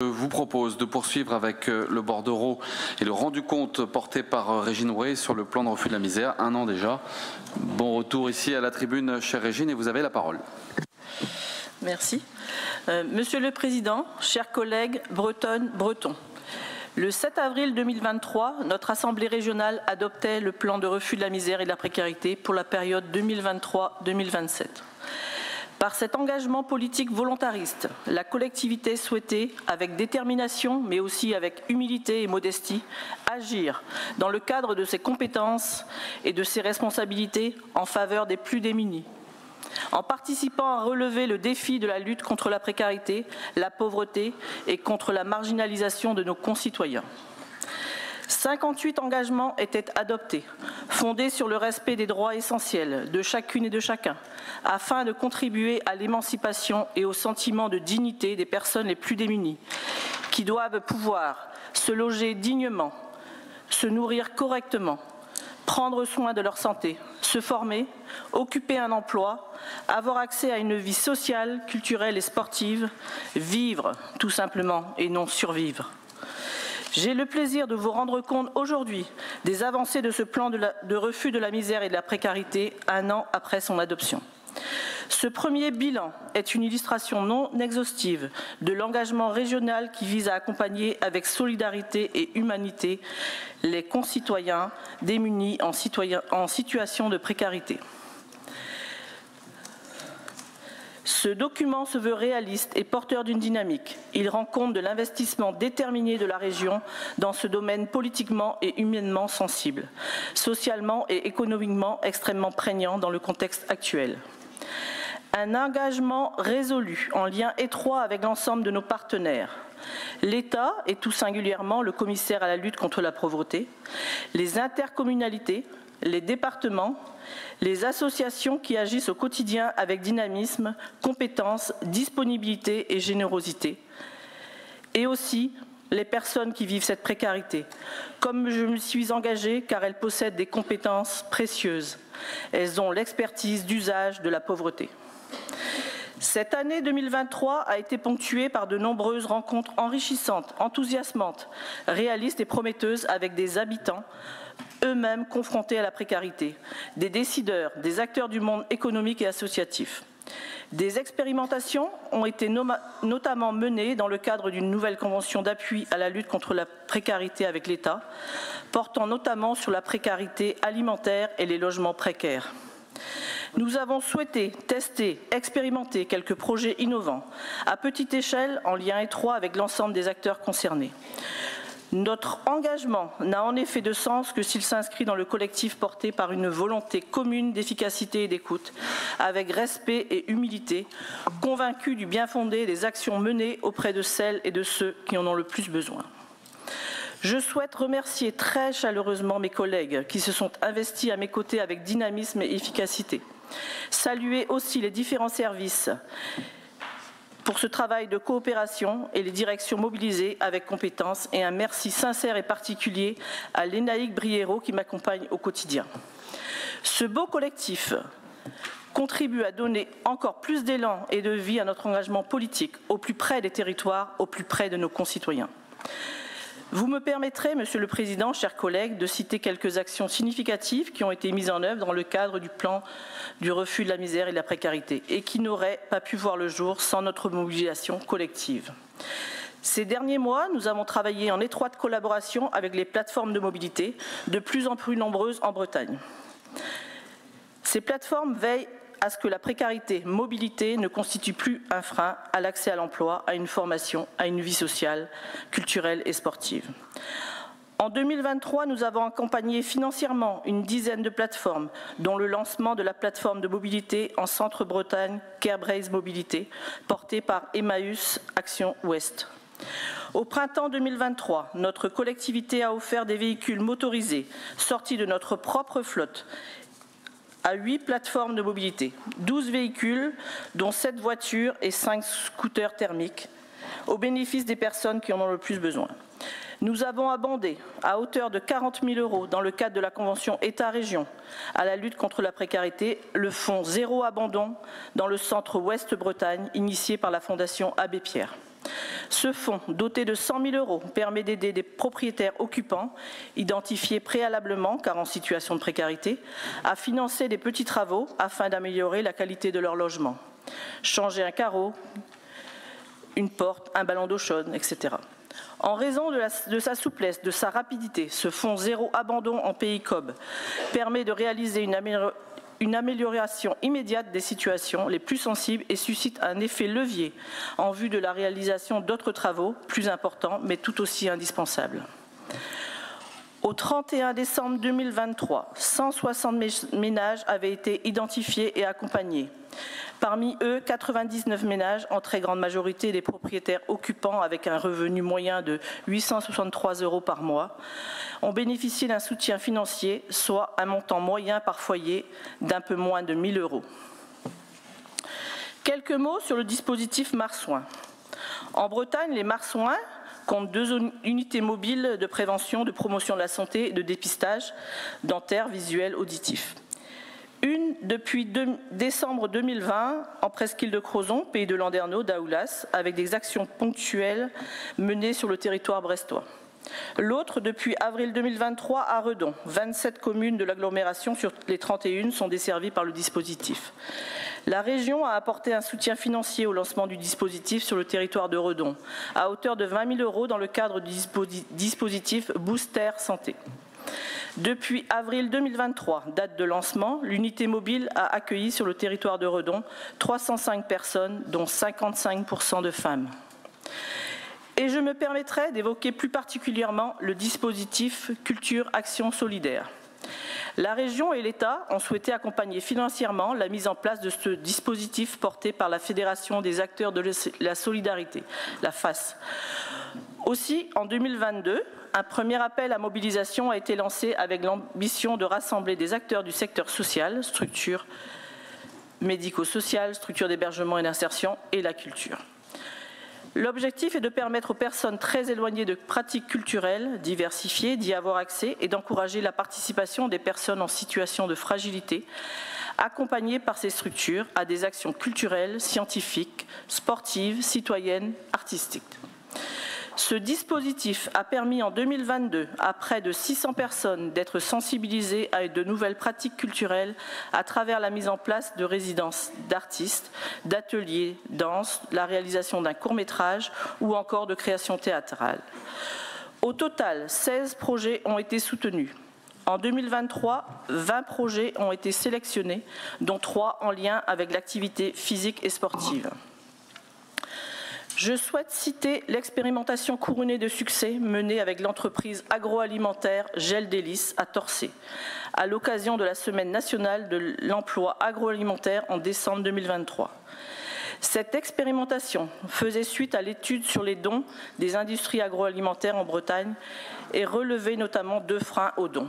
Je vous propose de poursuivre avec le bordereau et le rendu compte porté par Régine Rouet sur le plan de refus de la misère, 1 an déjà. Bon retour ici à la tribune, chère Régine, et vous avez la parole. Merci. Monsieur le Président, chers collègues bretonnes, bretons, le 7 avril 2023, notre Assemblée régionale adoptait le plan de refus de la misère et de la précarité pour la période 2023-2027. Par cet engagement politique volontariste, la collectivité souhaitait, avec détermination, mais aussi avec humilité et modestie, agir dans le cadre de ses compétences et de ses responsabilités en faveur des plus démunis, en participant à relever le défi de la lutte contre la précarité, la pauvreté et contre la marginalisation de nos concitoyens. 58 engagements étaient adoptés, fondés sur le respect des droits essentiels de chacune et de chacun, afin de contribuer à l'émancipation et au sentiment de dignité des personnes les plus démunies, qui doivent pouvoir se loger dignement, se nourrir correctement, prendre soin de leur santé, se former, occuper un emploi, avoir accès à une vie sociale, culturelle et sportive, vivre tout simplement et non survivre. J'ai le plaisir de vous rendre compte aujourd'hui des avancées de ce plan de refus de la misère et de la précarité 1 an après son adoption. Ce premier bilan est une illustration non exhaustive de l'engagement régional qui vise à accompagner avec solidarité et humanité les concitoyens démunis en situation de précarité. Ce document se veut réaliste et porteur d'une dynamique. Il rend compte de l'investissement déterminé de la région dans ce domaine politiquement et humainement sensible, socialement et économiquement extrêmement prégnant dans le contexte actuel. Un engagement résolu, en lien étroit avec l'ensemble de nos partenaires, l'État et tout singulièrement le commissaire à la lutte contre la pauvreté, les intercommunalités, les départements, les associations qui agissent au quotidien avec dynamisme, compétence, disponibilité et générosité, et aussi les personnes qui vivent cette précarité, comme je me suis engagée car elles possèdent des compétences précieuses. Elles ont l'expertise d'usage de la pauvreté. Cette année 2023 a été ponctuée par de nombreuses rencontres enrichissantes, enthousiasmantes, réalistes et prometteuses avec des habitants eux-mêmes confrontés à la précarité, des décideurs, des acteurs du monde économique et associatif. Des expérimentations ont été notamment menées dans le cadre d'une nouvelle convention d'appui à la lutte contre la précarité avec l'État, portant notamment sur la précarité alimentaire et les logements précaires. Nous avons souhaité tester, expérimenter quelques projets innovants, à petite échelle, en lien étroit avec l'ensemble des acteurs concernés. Notre engagement n'a en effet de sens que s'il s'inscrit dans le collectif porté par une volonté commune d'efficacité et d'écoute, avec respect et humilité, convaincus du bien fondé des actions menées auprès de celles et de ceux qui en ont le plus besoin. Je souhaite remercier très chaleureusement mes collègues qui se sont investis à mes côtés avec dynamisme et efficacité. Saluer aussi les différents services pour ce travail de coopération et les directions mobilisées avec compétence, et un merci sincère et particulier à Lénaïque Briero qui m'accompagne au quotidien. Ce beau collectif contribue à donner encore plus d'élan et de vie à notre engagement politique au plus près des territoires, au plus près de nos concitoyens. Vous me permettrez, Monsieur le Président, chers collègues, de citer quelques actions significatives qui ont été mises en œuvre dans le cadre du plan du refus de la misère et de la précarité et qui n'auraient pas pu voir le jour sans notre mobilisation collective. Ces derniers mois, nous avons travaillé en étroite collaboration avec les plateformes de mobilité, de plus en plus nombreuses en Bretagne. Ces plateformes veillent à ce que la précarité, mobilité ne constitue plus un frein à l'accès à l'emploi, à une formation, à une vie sociale, culturelle et sportive. En 2023, nous avons accompagné financièrement une dizaine de plateformes, dont le lancement de la plateforme de mobilité en Centre-Bretagne, Carebrace Mobilité, portée par Emmaüs Action Ouest. Au printemps 2023, notre collectivité a offert des véhicules motorisés sortis de notre propre flotte à 8 plateformes de mobilité, 12 véhicules, dont 7 voitures et 5 scooters thermiques, au bénéfice des personnes qui en ont le plus besoin. Nous avons abondé à hauteur de 40 000 € dans le cadre de la convention État-Région à la lutte contre la précarité, le fonds Zéro Abandon dans le centre Ouest Bretagne, initié par la Fondation Abbé Pierre. Ce fonds, doté de 100 000 €, permet d'aider des propriétaires occupants, identifiés préalablement car en situation de précarité, à financer des petits travaux afin d'améliorer la qualité de leur logement. Changer un carreau, une porte, un ballon d'eau chaude, etc. En raison de sa souplesse, de sa rapidité, ce fonds zéro abandon en pays COB permet de réaliser une amélioration immédiate des situations les plus sensibles et suscite un effet levier en vue de la réalisation d'autres travaux plus importants mais tout aussi indispensables. Au 31 décembre 2023, 160 ménages avaient été identifiés et accompagnés. Parmi eux, 99 ménages, en très grande majorité des propriétaires occupants avec un revenu moyen de 863 € par mois, ont bénéficié d'un soutien financier, soit un montant moyen par foyer d'un peu moins de 1 000 €. Quelques mots sur le dispositif Marsouin. En Bretagne, les Marsouins comptent 2 unités mobiles de prévention, de promotion de la santé et de dépistage dentaire, visuel, auditif. Une depuis décembre 2020 en presqu'île de Crozon, pays de Landerneau, d'Aoulas, avec des actions ponctuelles menées sur le territoire brestois. L'autre depuis avril 2023 à Redon. 27 communes de l'agglomération sur les 31 sont desservies par le dispositif. La région a apporté un soutien financier au lancement du dispositif sur le territoire de Redon, à hauteur de 20 000 € dans le cadre du dispositif Booster Santé. Depuis avril 2023, date de lancement, l'unité mobile a accueilli sur le territoire de Redon 305 personnes, dont 55% de femmes. Et je me permettrai d'évoquer plus particulièrement le dispositif Culture Action Solidaire. La région et l'État ont souhaité accompagner financièrement la mise en place de ce dispositif porté par la Fédération des acteurs de la solidarité, la FAS. Aussi, en 2022, un premier appel à mobilisation a été lancé avec l'ambition de rassembler des acteurs du secteur social, structures médico-sociales, structures d'hébergement et d'insertion et la culture. L'objectif est de permettre aux personnes très éloignées de pratiques culturelles diversifiées d'y avoir accès et d'encourager la participation des personnes en situation de fragilité, accompagnées par ces structures à des actions culturelles, scientifiques, sportives, citoyennes, artistiques. Ce dispositif a permis en 2022 à près de 600 personnes d'être sensibilisées à de nouvelles pratiques culturelles à travers la mise en place de résidences d'artistes, d'ateliers, danse, la réalisation d'un court-métrage ou encore de création théâtrale. Au total, 16 projets ont été soutenus. En 2023, 20 projets ont été sélectionnés, dont 3 en lien avec l'activité physique et sportive. Je souhaite citer l'expérimentation couronnée de succès menée avec l'entreprise agroalimentaire Gel Délices à Torcé, à l'occasion de la Semaine nationale de l'emploi agroalimentaire en décembre 2023. Cette expérimentation faisait suite à l'étude sur les dons des industries agroalimentaires en Bretagne et relevait notamment 2 freins aux dons: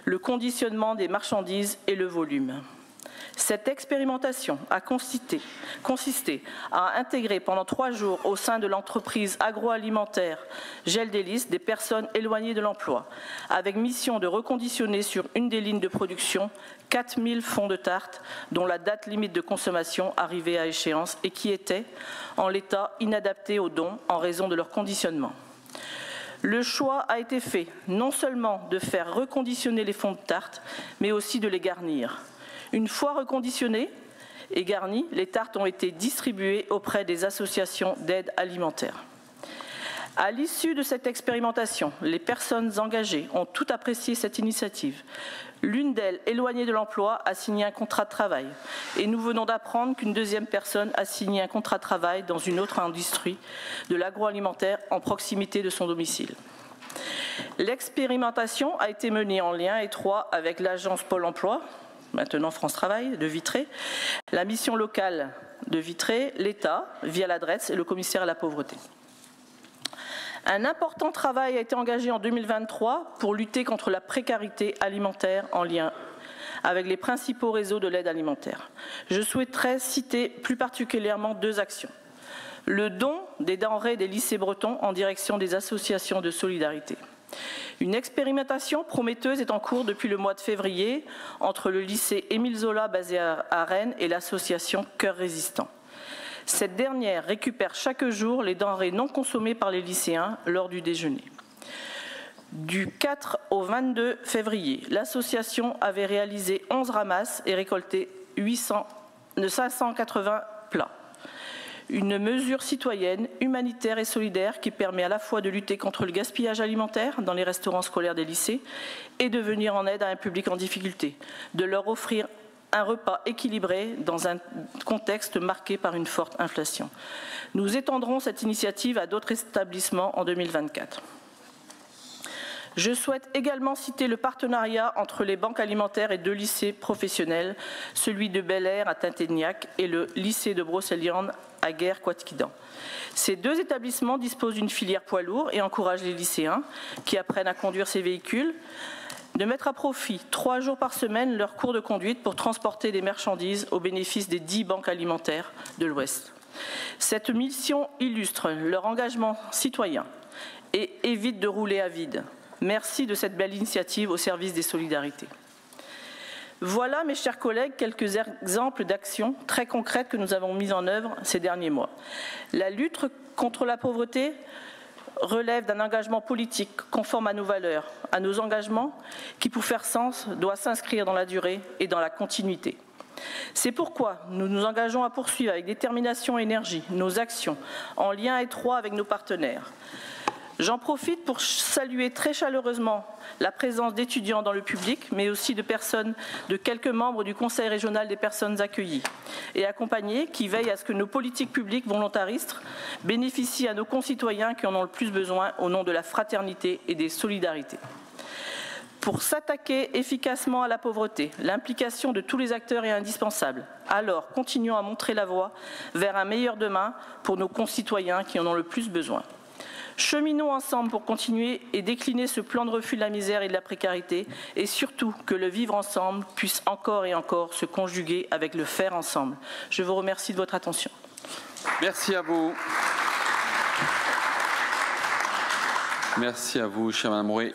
le conditionnement des marchandises et le volume. Cette expérimentation a consisté à intégrer pendant 3 jours au sein de l'entreprise agroalimentaire Gel Délices des personnes éloignées de l'emploi, avec mission de reconditionner sur une des lignes de production 4000 fonds de tarte dont la date limite de consommation arrivait à échéance et qui étaient, en l'état, inadaptés aux dons en raison de leur conditionnement. Le choix a été fait non seulement de faire reconditionner les fonds de tarte, mais aussi de les garnir. Une fois reconditionnées et garnies, les tartes ont été distribuées auprès des associations d'aide alimentaire. À l'issue de cette expérimentation, les personnes engagées ont toutes apprécié cette initiative. L'une d'elles, éloignée de l'emploi, a signé un contrat de travail. Et nous venons d'apprendre qu'une deuxième personne a signé un contrat de travail dans une autre industrie de l'agroalimentaire en proximité de son domicile. L'expérimentation a été menée en lien étroit avec l'agence Pôle emploi, maintenant France Travail, de Vitré, la mission locale de Vitré, l'État, via l'adresse et le commissaire à la pauvreté. Un important travail a été engagé en 2023 pour lutter contre la précarité alimentaire en lien avec les principaux réseaux de l'aide alimentaire. Je souhaiterais citer plus particulièrement 2 actions. Le don des denrées des lycées bretons en direction des associations de solidarité. Une expérimentation prometteuse est en cours depuis le mois de février entre le lycée Émile Zola basé à Rennes et l'association Cœur Résistant. Cette dernière récupère chaque jour les denrées non consommées par les lycéens lors du déjeuner. Du 4 au 22 février, l'association avait réalisé 11 ramasses et récolté 580 plats. Une mesure citoyenne, humanitaire et solidaire qui permet à la fois de lutter contre le gaspillage alimentaire dans les restaurants scolaires des lycées et de venir en aide à un public en difficulté, de leur offrir un repas équilibré dans un contexte marqué par une forte inflation. Nous étendrons cette initiative à d'autres établissements en 2024. Je souhaite également citer le partenariat entre les banques alimentaires et deux lycées professionnels, celui de Bel Air à Tinténiac et le lycée de Brocéliande à Guerre-Quatquidan. Ces deux établissements disposent d'une filière poids lourd et encouragent les lycéens qui apprennent à conduire ces véhicules de mettre à profit 3 jours par semaine leur cours de conduite pour transporter des marchandises au bénéfice des 10 banques alimentaires de l'Ouest. Cette mission illustre leur engagement citoyen et évite de rouler à vide. Merci de cette belle initiative au service des solidarités. Voilà, mes chers collègues, quelques exemples d'actions très concrètes que nous avons mises en œuvre ces derniers mois. La lutte contre la pauvreté relève d'un engagement politique conforme à nos valeurs, à nos engagements, qui, pour faire sens, doit s'inscrire dans la durée et dans la continuité. C'est pourquoi nous nous engageons à poursuivre avec détermination et énergie nos actions, en lien étroit avec nos partenaires. J'en profite pour saluer très chaleureusement la présence d'étudiants dans le public, mais aussi de quelques membres du Conseil régional des personnes accueillies et accompagnées qui veillent à ce que nos politiques publiques volontaristes bénéficient à nos concitoyens qui en ont le plus besoin au nom de la fraternité et des solidarités. Pour s'attaquer efficacement à la pauvreté, l'implication de tous les acteurs est indispensable. Alors, continuons à montrer la voie vers un meilleur demain pour nos concitoyens qui en ont le plus besoin. Cheminons ensemble pour continuer et décliner ce plan de refus de la misère et de la précarité et surtout que le vivre ensemble puisse encore et encore se conjuguer avec le faire ensemble. Je vous remercie de votre attention. Merci à vous. Merci à vous, chère Madame Rouet.